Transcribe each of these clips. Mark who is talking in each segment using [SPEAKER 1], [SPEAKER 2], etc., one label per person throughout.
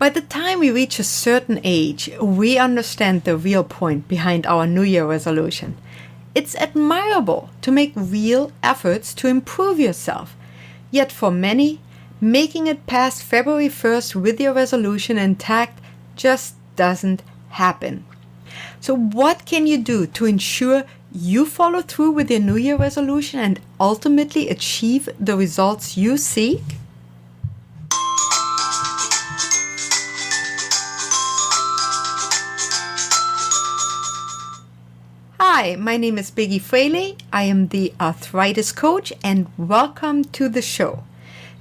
[SPEAKER 1] By the time we reach a certain age, we understand the real point behind our New Year resolution. It's admirable to make real efforts to improve yourself. Yet for many, making it past February 1st with your resolution intact just doesn't happen. So what can you do to ensure you follow through with your New Year resolution and ultimately achieve the results you seek? Hi, my name is Biggi Fraley. I am the Arthritis Coach and welcome to the show.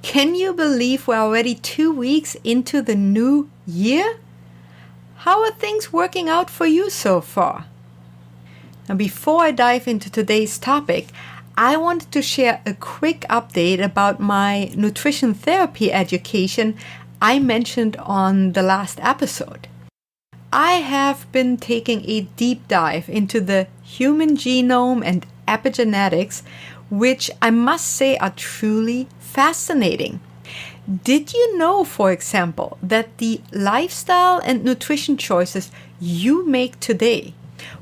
[SPEAKER 1] Can you believe we're already 2 weeks into the new year? How are things working out for you so far? Now, before I dive into today's topic, I wanted to share a quick update about my nutrition therapy education I mentioned on the last episode. I have been taking a deep dive into the human genome and epigenetics, which I must say are truly fascinating. Did you know, for example, that the lifestyle and nutrition choices you make today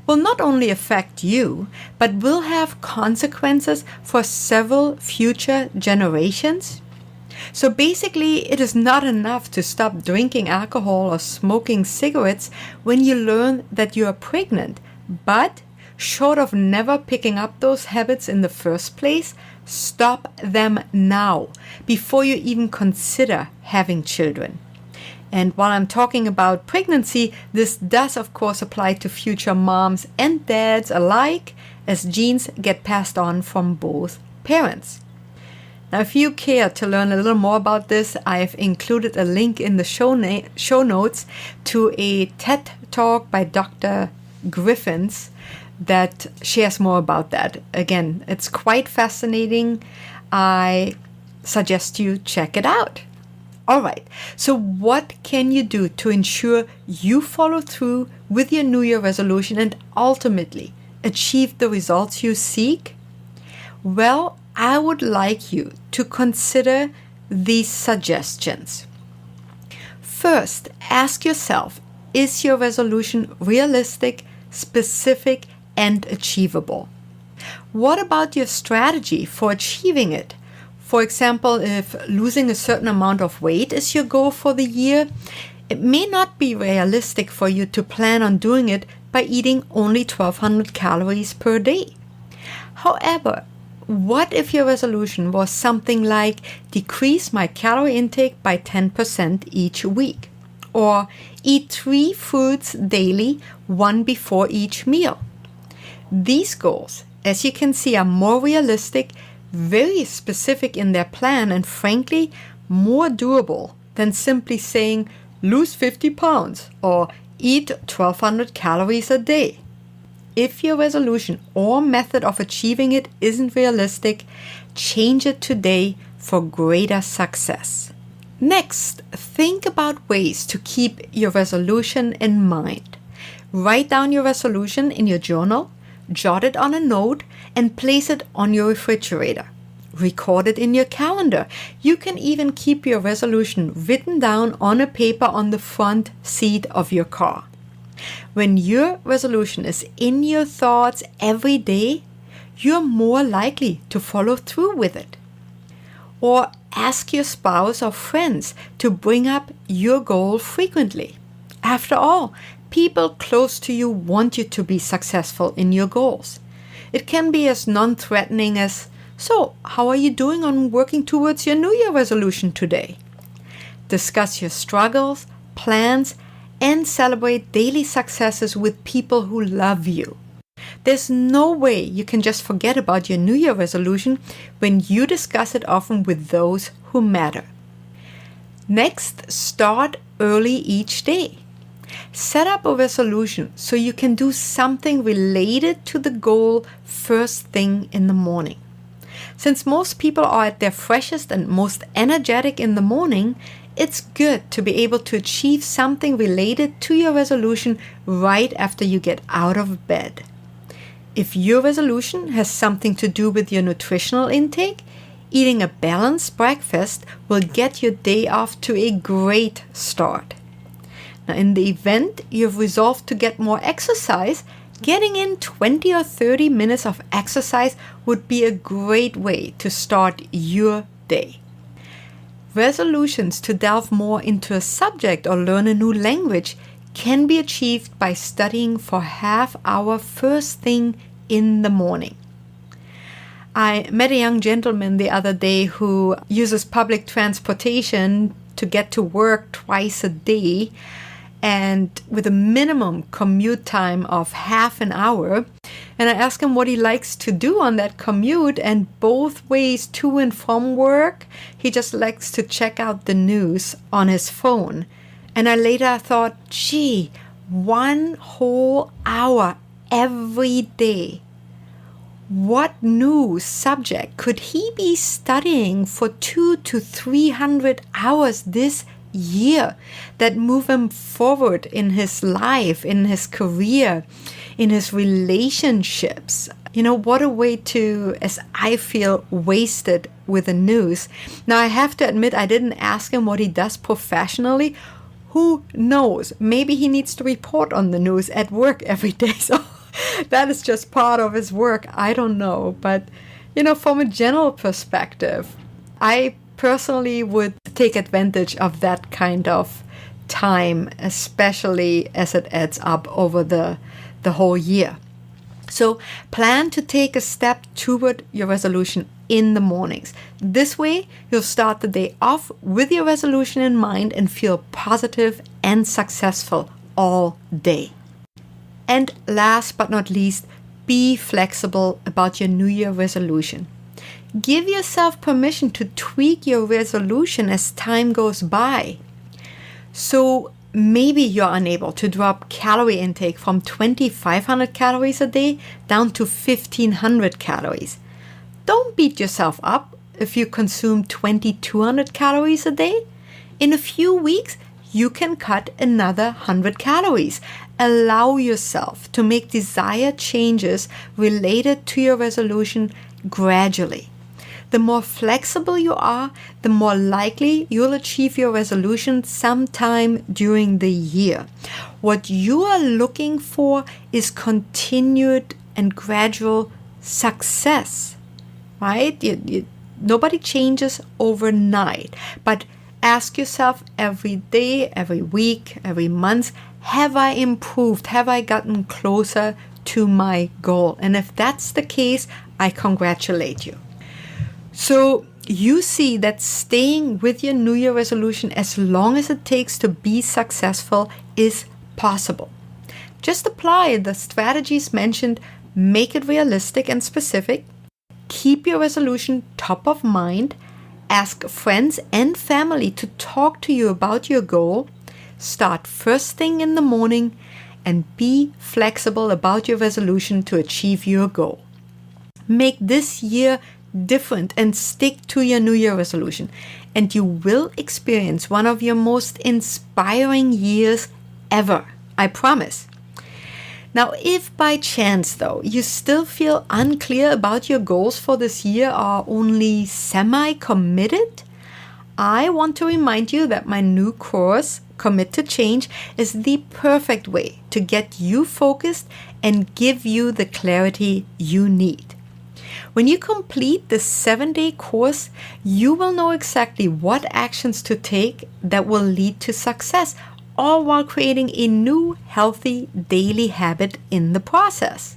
[SPEAKER 1] will not only affect you, but will have consequences for several future generations? So basically, it is not enough to stop drinking alcohol or smoking cigarettes when you learn that you are pregnant, but short of never picking up those habits in the first place, stop them now before you even consider having children. And while I'm talking about pregnancy, this does of course apply to future moms and dads alike, as genes get passed on from both parents. Now, if you care to learn a little more about this, I've included a link in the show notes to a TED Talk by Dr. Griffins that shares more about that. Again, it's quite fascinating. I suggest you check it out. All right, so what can you do to ensure you follow through with your New Year resolution and ultimately achieve the results you seek? Well, I would like you to consider these suggestions. First, ask yourself, is your resolution realistic, specific, and achievable? What about your strategy for achieving it? For example, if losing a certain amount of weight is your goal for the year, it may not be realistic for you to plan on doing it by eating only 1,200 calories per day. However, what if your resolution was something like decrease my calorie intake by 10% each week? Or eat 3 fruits daily, 1 before each meal? These goals, as you can see, are more realistic, very specific in their plan, and frankly, more doable than simply saying lose 50 pounds or eat 1,200 calories a day. If your resolution or method of achieving it isn't realistic, change it today for greater success. Next, think about ways to keep your resolution in mind. Write down your resolution in your journal, jot it on a note, and place it on your refrigerator. Record it in your calendar. You can even keep your resolution written down on a paper on the front seat of your car. When your resolution is in your thoughts every day, you're more likely to follow through with it. Or ask your spouse or friends to bring up your goal frequently. After all, people close to you want you to be successful in your goals. It can be as non-threatening as, "So, how are you doing on working towards your New Year resolution today?" Discuss your struggles, plans, and celebrate daily successes with people who love you. There's no way you can just forget about your New Year resolution when you discuss it often with those who matter. Next, start early each day. Set up a resolution so you can do something related to the goal first thing in the morning. Since most people are at their freshest and most energetic in the morning, it's good to be able to achieve something related to your resolution right after you get out of bed. If your resolution has something to do with your nutritional intake, eating a balanced breakfast will get your day off to a great start. Now, in the event you've resolved to get more exercise, getting in 20 or 30 minutes of exercise would be a great way to start your day. Resolutions to delve more into a subject or learn a new language can be achieved by studying for half hour first thing in the morning. I met a young gentleman the other day who uses public transportation to get to work twice a day, and with a minimum commute time of half an hour. And I asked him what he likes to do on that commute, and both ways to and from work, he just likes to check out the news on his phone. And I later thought, gee, 1 whole hour every day. What new subject could he be studying for 200 to 300 hours this year that move him forward in his life, in his career, in his relationships? What a way to, as I feel, wasted with the news. Now, I have to admit, I didn't ask him what he does professionally. Who knows? Maybe he needs to report on the news at work every day. So that is just part of his work. I don't know. But, from a general perspective, I personally would take advantage of that kind of time, especially as it adds up over the whole year. So plan to take a step toward your resolution in the mornings. This way, you'll start the day off with your resolution in mind and feel positive and successful all day. And last but not least, be flexible about your New Year resolution. Give yourself permission to tweak your resolution as time goes by. So maybe you're unable to drop calorie intake from 2,500 calories a day down to 1,500 calories. Don't beat yourself up if you consume 2,200 calories a day. In a few weeks, you can cut another 100 calories. Allow yourself to make desired changes related to your resolution gradually. The more flexible you are, the more likely you'll achieve your resolution sometime during the year. What you are looking for is continued and gradual success, right? Nobody changes overnight, but ask yourself every day, every week, every month, have I improved? Have I gotten closer to my goal? And if that's the case, I congratulate you. So you see that staying with your New Year resolution as long as it takes to be successful is possible. Just apply the strategies mentioned, make it realistic and specific, keep your resolution top of mind, ask friends and family to talk to you about your goal, start first thing in the morning, and be flexible about your resolution to achieve your goal. Make this year different and stick to your New Year resolution, and you will experience one of your most inspiring years ever. I promise. Now, if by chance, though, you still feel unclear about your goals for this year or only semi-committed, I want to remind you that my new course, Commit to Change, is the perfect way to get you focused and give you the clarity you need. When you complete the 7-day course, you will know exactly what actions to take that will lead to success, all while creating a new healthy daily habit in the process.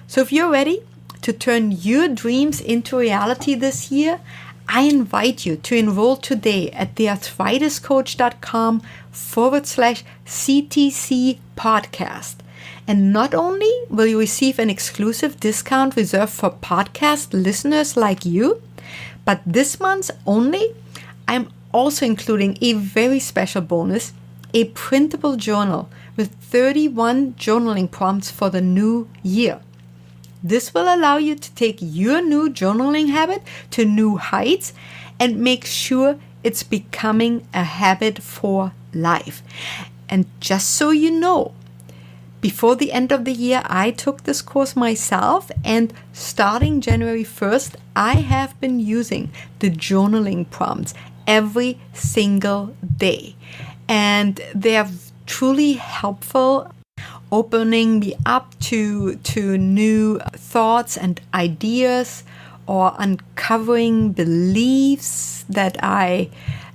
[SPEAKER 1] So if you're ready to turn your dreams into reality this year, I invite you to enroll today at thearthritiscoach.com/CTC podcast. And not only will you receive an exclusive discount reserved for podcast listeners like you, but this month only, I'm also including a very special bonus, a printable journal with 31 journaling prompts for the new year. This will allow you to take your new journaling habit to new heights and make sure it's becoming a habit for life. And just so you know, before the end of the year, I took this course myself, and starting January 1st, I have been using the journaling prompts every single day. And they are truly helpful, opening me up to new thoughts and ideas, or uncovering beliefs that I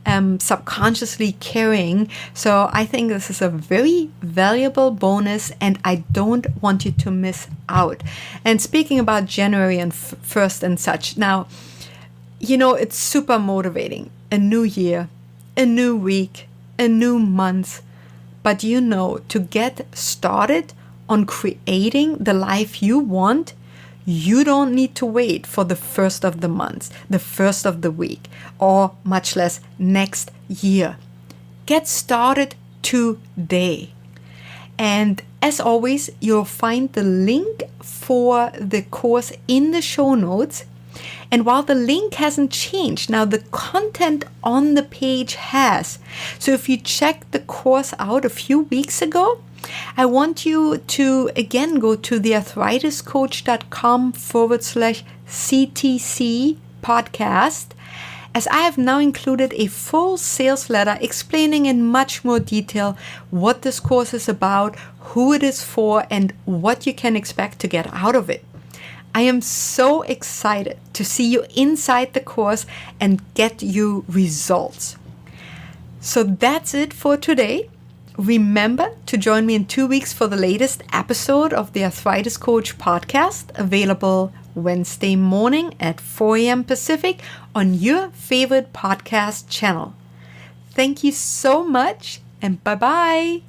[SPEAKER 1] am subconsciously carrying. So I think this is a very valuable bonus, and I don't want you to miss out. And speaking about January and 1st and such, now, it's super motivating. A new year, a new week, a new month. But to get started on creating the life you want, you don't need to wait for the first of the month, the first of the week, or much less next year. Get started today. And as always, you'll find the link for the course in the show notes. And while the link hasn't changed, now the content on the page has. So if you checked the course out a few weeks ago, I want you to again go to thearthritiscoach.com/CTC podcast, as I have now included a full sales letter explaining in much more detail what this course is about, who it is for, and what you can expect to get out of it. I am so excited to see you inside the course and get you results. So that's it for today. Remember to join me in 2 weeks for the latest episode of the Arthritis Coach podcast, available Wednesday morning at 4 a.m. Pacific on your favorite podcast channel. Thank you so much, and bye-bye.